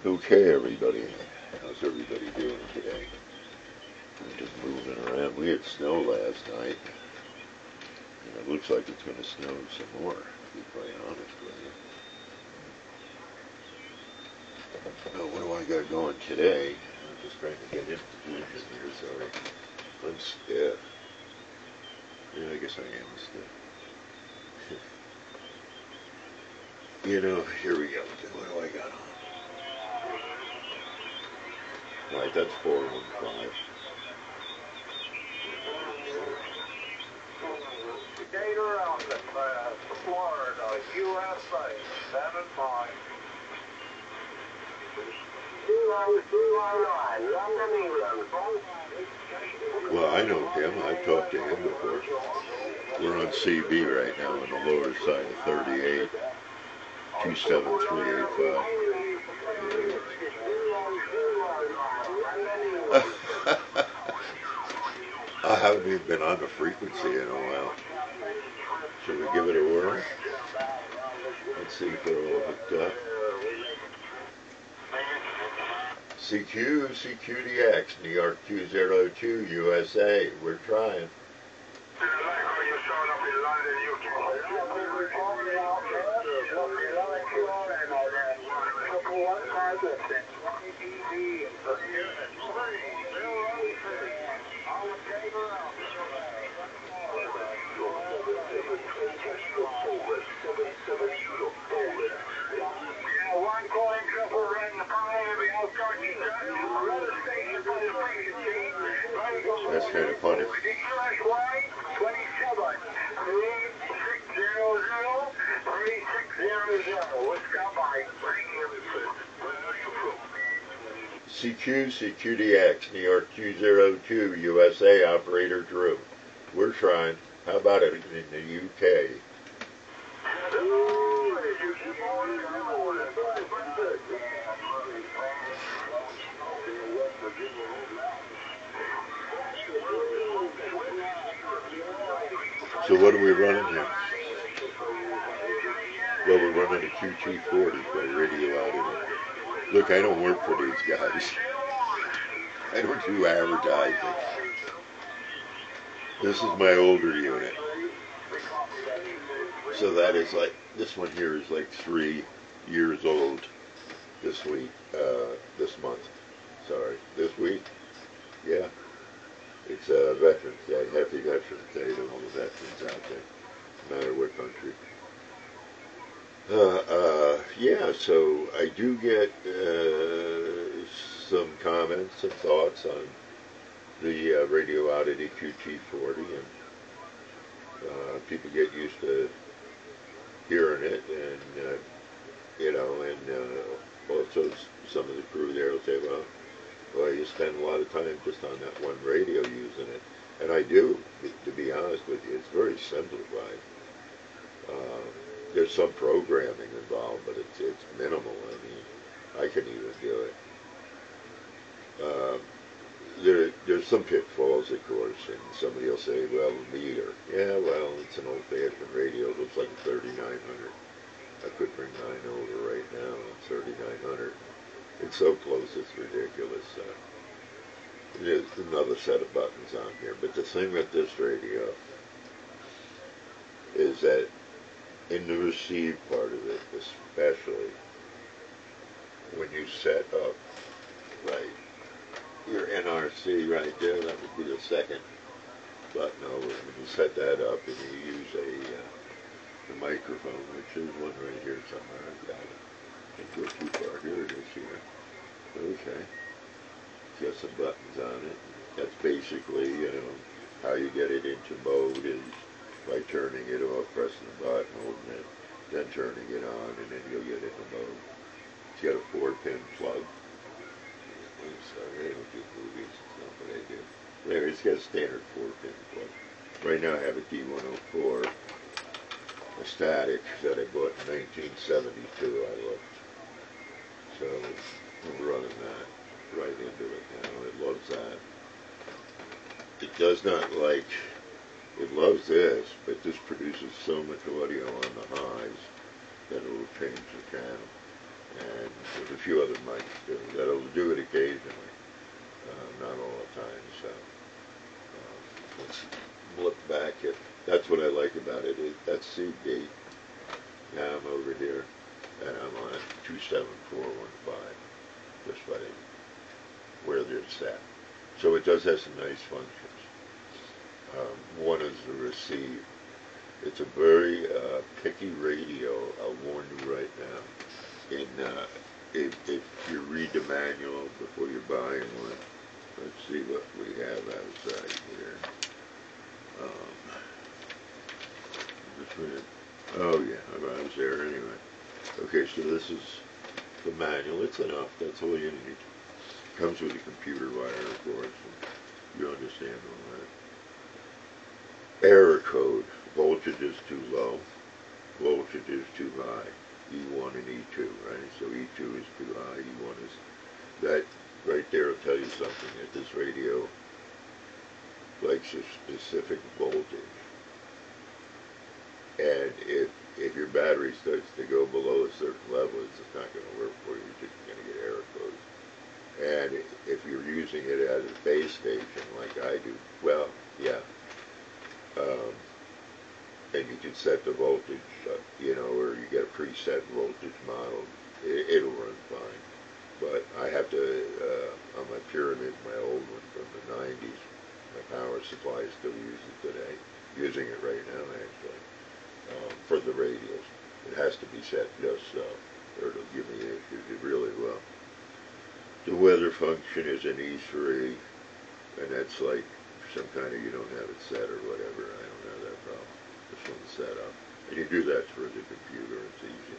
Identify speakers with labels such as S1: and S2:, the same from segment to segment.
S1: Okay, everybody. How's everybody doing today? I'm just moving around. We had snow last night, and it looks like it's going to snow some more, to be quite honest with you. What do I got going today? I'm just trying to get into here, sorry. I'm stiff. Yeah, I guess I am stiff. You know, here we go. What do I got on? Right, that's 415.
S2: Gator Outlet, Florida, USA, stand by. 20209, London, England.
S1: Well, I know him. I've talked to him before. We're on CB right now on the lower side of 38, 27385. I haven't even been on the frequency in a while. Should we give it a whirl? Let's see if they're all hooked up. CQDX, New York Q02, USA. We're trying. That's kind of funny. CQDX, New York Q02, USA, operator Drew. We're trying. How about it in the UK? So what are we running here? Well, we're running a QT-40 by Radioddity. Look, I don't work for these guys. I don't do advertising. This is my older unit. So that is like, this one here is like 3 years old this week, this month. Sorry, this week? Yeah. It's Veterans Day, Happy Veterans Day to all the veterans out there, no matter what country. Yeah, so I do get some comments, some thoughts on the Radioddity QT-40, and people get used to hearing it, and you know, and also some of the crew there will say, well, you spend a lot of time just on that one radio using it, and I do, to be honest with you. It's very simplified. There's some programming involved, but it's minimal. I mean, I can even do it. There's some pitfalls, of course, and somebody will say, well, meter. Yeah, well, it's an old-fashioned radio. It looks like a 3900. I could bring mine over right now on 3900. It's so close, it's ridiculous. There's another set of buttons on here, but the thing with this radio is that in the receive part of it, especially when you set up, right, your NRC right there, that would be the second button over. When you set that up and you use the microphone, which is one right here somewhere, I've got it. Don't go too far. Here it is here. Okay. It's got some buttons on it. That's basically, you know, how you get it into mode is by turning it off, pressing the button, holding it, then turning it on, and then you'll get into mode. It's got a 4-pin plug. I'm sorry, I don't do movies. It's not what I do. There, it's got a standard 4-pin plug. Right now I have a D104, a static that I bought in 1972, I looked. So I'm running that right into it now. It loves that. It does not like, it loves this, but this produces so much audio on the highs that it will change the channel. and there's a few other mics too that'll do it occasionally, not all the time. So let's look back at. That's what I like about it. That's CD. Now I'm over here, and I'm on 27415, just by where they're set. So it does have some nice functions. One is the receive. It's a very picky radio, I'll warn you right now. If you read the manual before you're buying one, let's see what we have outside here. Just read it. Oh yeah, I was there anyway. Okay, so this is the manual. It's enough. That's all you need. Comes with a computer wire, of course, and you understand all that. Error code. Voltage is too low. Voltage is too high. E1 and E2, right? So E2 is too high. E1 is... That right there will tell you something, that this radio likes a specific voltage. And if your battery starts to go below a certain level, it's just not going to work for you. You're just going to get error codes. And if you're using it as a base station like I do, well, yeah. And you can set the voltage, or you get a preset voltage model. It'll run fine. But I have to, on my Pyramid, my old one from the 90s, my power supply is still using it today. Using it right now, actually. For the radios. It has to be set just so, or it'll give me issues. It really will. The weather function is an E3, and that's like some kind of, you don't have it set or whatever. I don't have that problem. This one's set up. And you do that through the computer. It's easy.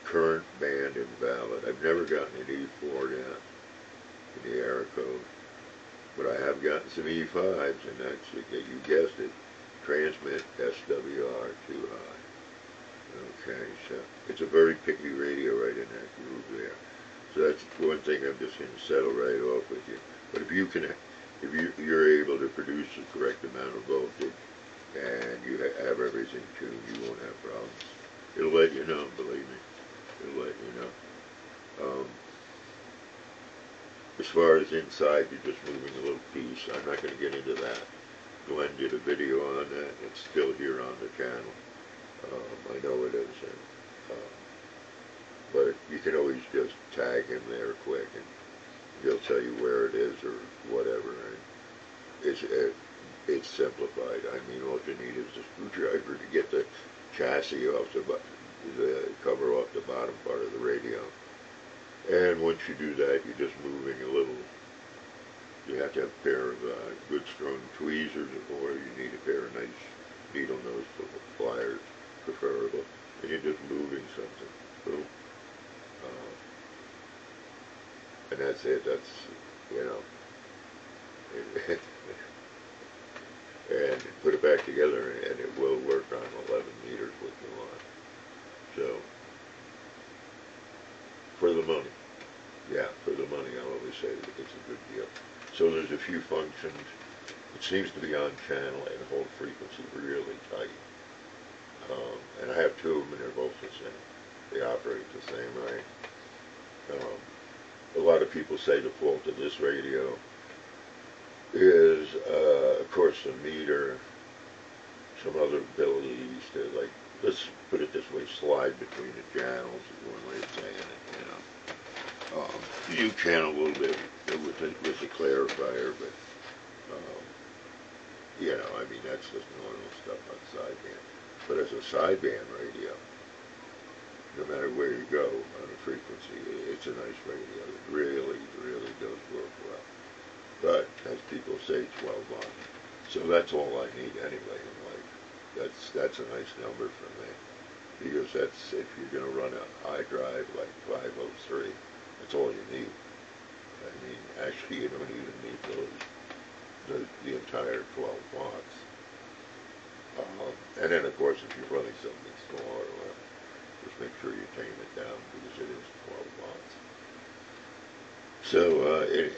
S1: Current, band, invalid. I've never gotten an E4 yet in the error code, but I have gotten some E5s, and that's, you guessed it, transmit SWR too high. Okay, so it's a very picky radio right in that groove there. So that's one thing I'm just going to settle right off with you. But if you're able to produce the correct amount of voltage and you have everything tuned, you won't have problems. It'll let you know, believe me. It'll let you know. As far as inside, you're just moving a little piece. I'm not going to get into that. Glenn did a video on that. It's still here on the channel. I know it is. But you can always just tag him there quick, and he'll tell you where it is or whatever. And it's simplified. I mean, all you need is a screwdriver to get the chassis off the cover off the bottom part of the radio. And once you do that, you're just moving a little. You have to have a pair of good strong tweezers, or you need a pair of nice needle nose pliers, preferable. And you're just moving something. Boom. And that's it. That's, and put it back together, and it will work on 11 meters what you want. So, for the money. Yeah, for the money, I'll always say that it's a good deal. So there's a few functions. It seems to be on channel and hold frequency really tight. And I have two of them, and they're both the same. They operate the same, right? A lot of people say the fault of this radio is, of course, the meter, some other abilities to, like, let's put it this way, slide between the channels is one way of saying it, You can a little bit with the clarifier, but, I mean, that's just normal stuff on sideband. But as a sideband radio, no matter where you go on a frequency, it's a nice radio. It really, really does work well. But, as people say, 12 watts. So that's all I need anyway in life. That's a nice number for me. Because that's, if you're going to run a high drive like 503, that's all you need. I mean, actually, you don't even need the entire 12 watts. And then, of course, if you're running something smaller, just make sure you tame it down because it is 12 watts. So,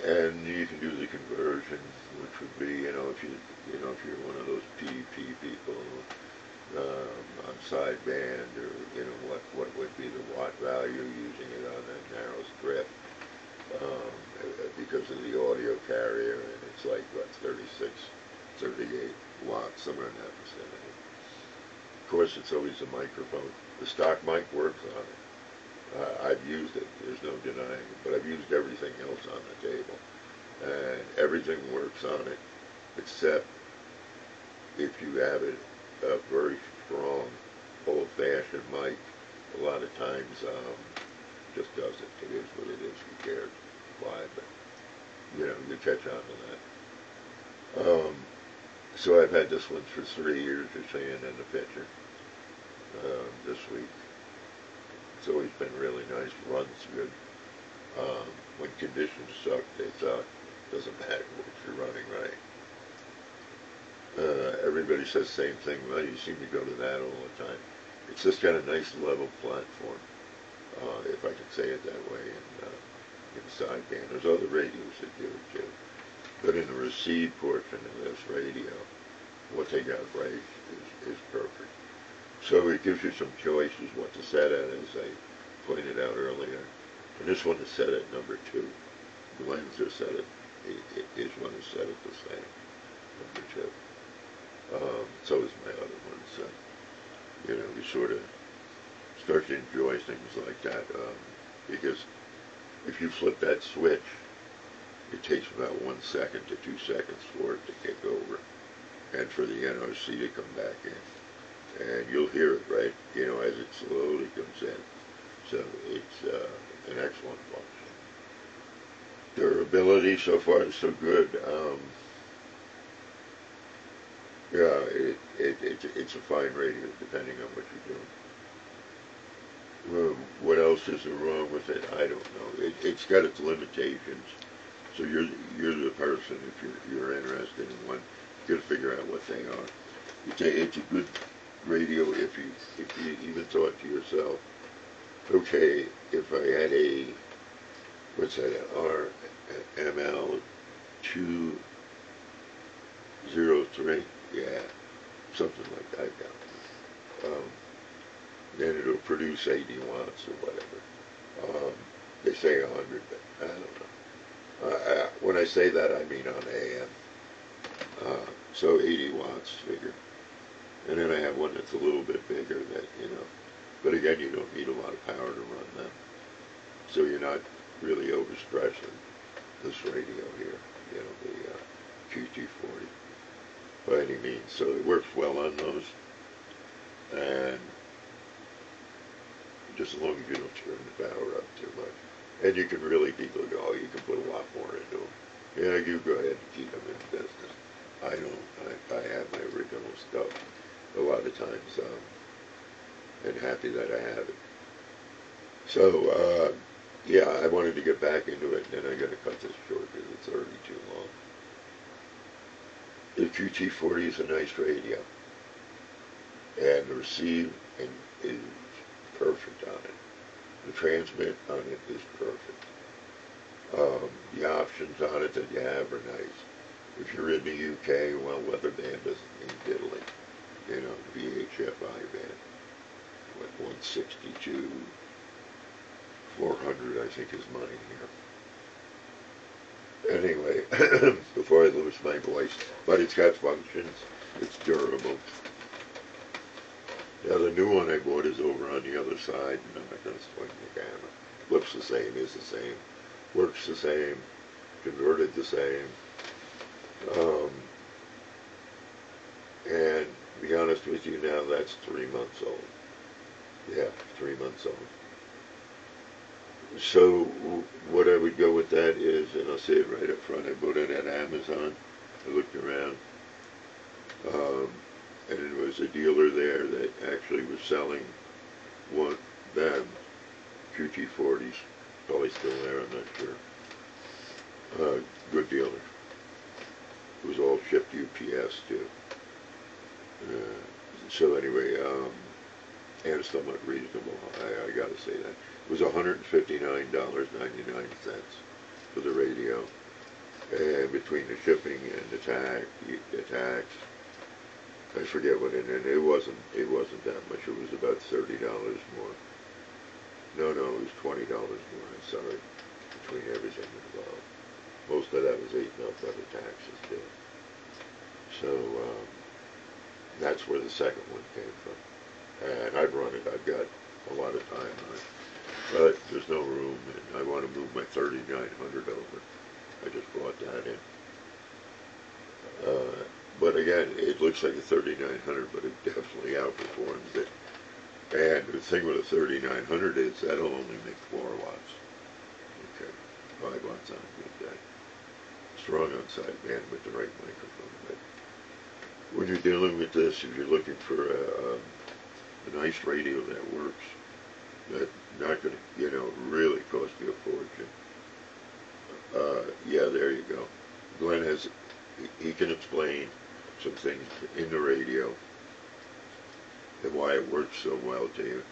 S1: and you can do the conversion, which would be, if you're one of those PDP people on sideband, or what would be the watt value using it on a narrow strip, because of the audio carrier, and it's like what, 36, 38 watts, somewhere in that vicinity. Of course, it's always a microphone. The stock mic works on it. I've used it, there's no denying it, but I've used everything else on the table, and everything works on it, except if you have a very strong, old-fashioned mic, a lot of times just doesn't. It is what it is. Who cares why? But you catch on to that. So I've had this one for 3 years, you're saying in the picture. This week, it's always been really nice. Runs good. When conditions suck, they suck. Doesn't matter what you're running, right? Everybody says the same thing. Well, you seem to go to that all the time. It's just got a nice level platform, if I can say it that way, in the sideband. There's other radios that do it too. But in the receive portion of this radio, what they got right is perfect. So it gives you some choices what to set at, as I pointed out earlier. And this one is set at number 2. Glenn's are set at, his one is set at the same, number 2. So is my other one. So, you sort of start to enjoy things like that, because if you flip that switch, it takes about 1 second to 2 seconds for it to kick over, and for the NOC to come back in, and you'll hear it, right? As it slowly comes in. So it's an excellent function. Durability so far is so good. Yeah, it's a fine radio, depending on what you're doing. What else is wrong with it? I don't know. It's got its limitations. So you're the person, if you're interested in one, you got to figure out what they are. It's a good radio if you even thought to yourself, okay, if I had a, what's that, RML 203, yeah, something like that down. Then it'll produce 80 watts or whatever. They say 100, but I don't know. When I say that, I mean on AM. So 80 watts figure. And then I have one that's a little bit bigger that, but again, you don't need a lot of power to run them. So you're not really overstressing this radio here, the QT-40 by any means. So it works well on those. And just as long as you don't turn the power up too much. And you can really you can put a lot more into them. Yeah, you go ahead and keep them in business. I don't. I have my original stuff a lot of times, and happy that I have it. So, yeah, I wanted to get back into it, and then I got to cut this short because it's already too long. The QT-40 is a nice radio, and the receive is perfect on it. The transmit on it is perfect. The options on it that you have are nice. If you're in the UK, well, weather band doesn't mean diddly. VHF band, 162, 400, I think, is mine here. Anyway, before I lose my voice, but it's got functions. It's durable. Now, the new one I bought is over on the other side, and I'm not going to swing the camera. Looks the same, is the same, works the same, converted the same. And to be honest with you now, that's 3 months old. Yeah, 3 months old. So what I would go with that is, and I'll say it right up front, I bought it at Amazon. I looked around. And it was a dealer there that actually was selling them QT-40s. Probably still there, I'm not sure. Good dealer. It was all shipped UPS too. So anyway, and it's somewhat reasonable. I gotta say that. It was $159.99 for the radio. And between the shipping and the tax, I forget what it wasn't that much. It was about $30 more. No, it was $20 more. I'm sorry, between everything involved. Most of that was eaten up by the taxes too. So that's where the second one came from. And I've run it. I've got a lot of time on it, but there's no room, and I want to move my 3900 over. I just brought that in. But again, it looks like a 3900, but it definitely outperforms it. And the thing with a 3900 is that'll only make 4 watts. Okay, 5 watts on a good day. Strong on side band with the right microphone. But when you're dealing with this, if you're looking for a nice radio that works, that's not going to, really cost you a fortune. Yeah, there you go. Glenn he can explain some things in the radio and why it works so well to you.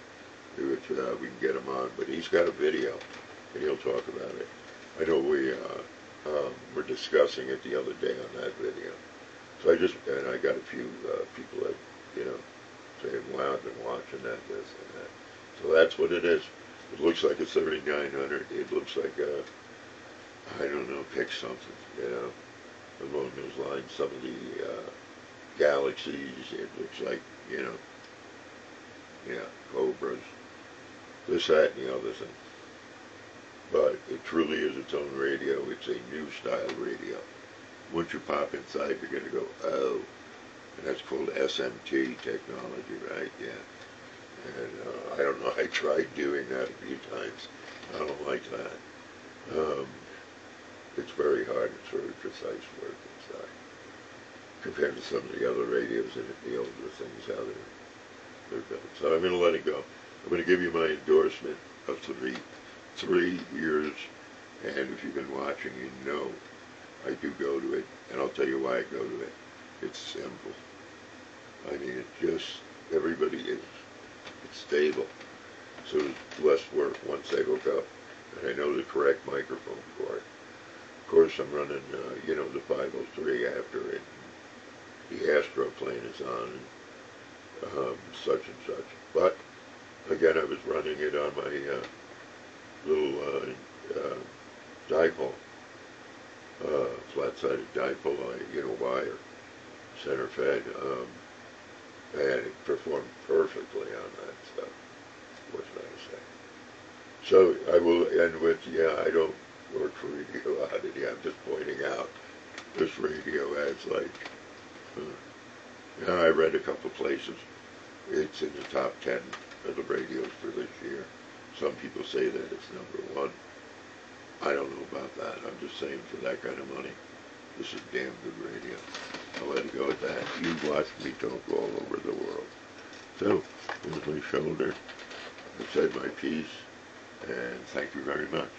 S1: We can get him on, but he's got a video, and he'll talk about it. I know we were discussing it the other day on that video. So I got a few people that, saying, wow, I've been watching that, this and that. So that's what it is. It looks like a 3900. It looks like a, I don't know, pick something, along those lines. Some of the galaxies, it looks like, Cobras, this, that, and the other thing. But it truly is its own radio. It's a new style radio. Once you pop inside, you're going to go, oh. And that's called SMT technology, right? Yeah. And I don't know, I tried doing that a few times. I don't like that. It's very hard. It's very precise work inside. Compared to some of the other radios and the older things how they're built. So I'm going to let it go. I'm going to give you my endorsement of 3 years. And if you've been watching, I do go to it. And I'll tell you why I go to it. It's simple. I mean, it's just, it's stable. So it's less work once I hook up. And I know the correct microphone for it. Of course, I'm running, the 503 after it. The Astro plane is on, and such and such. But, again, I was running it on my little dipole, flat-sided dipole, wire, center fed, and it performed perfectly on that stuff. What should I say? So I will end with, I don't work for Radioddity. I'm just pointing out this radio has I read a couple places. It's in the top 10 of the radios for this year. Some people say that it's #1. I don't know about that. I'm just saying for that kind of money, this is damn good radio. I'll let it go at that. You've watched me talk all over the world. So, here's my shoulder. I've said my piece, and thank you very much.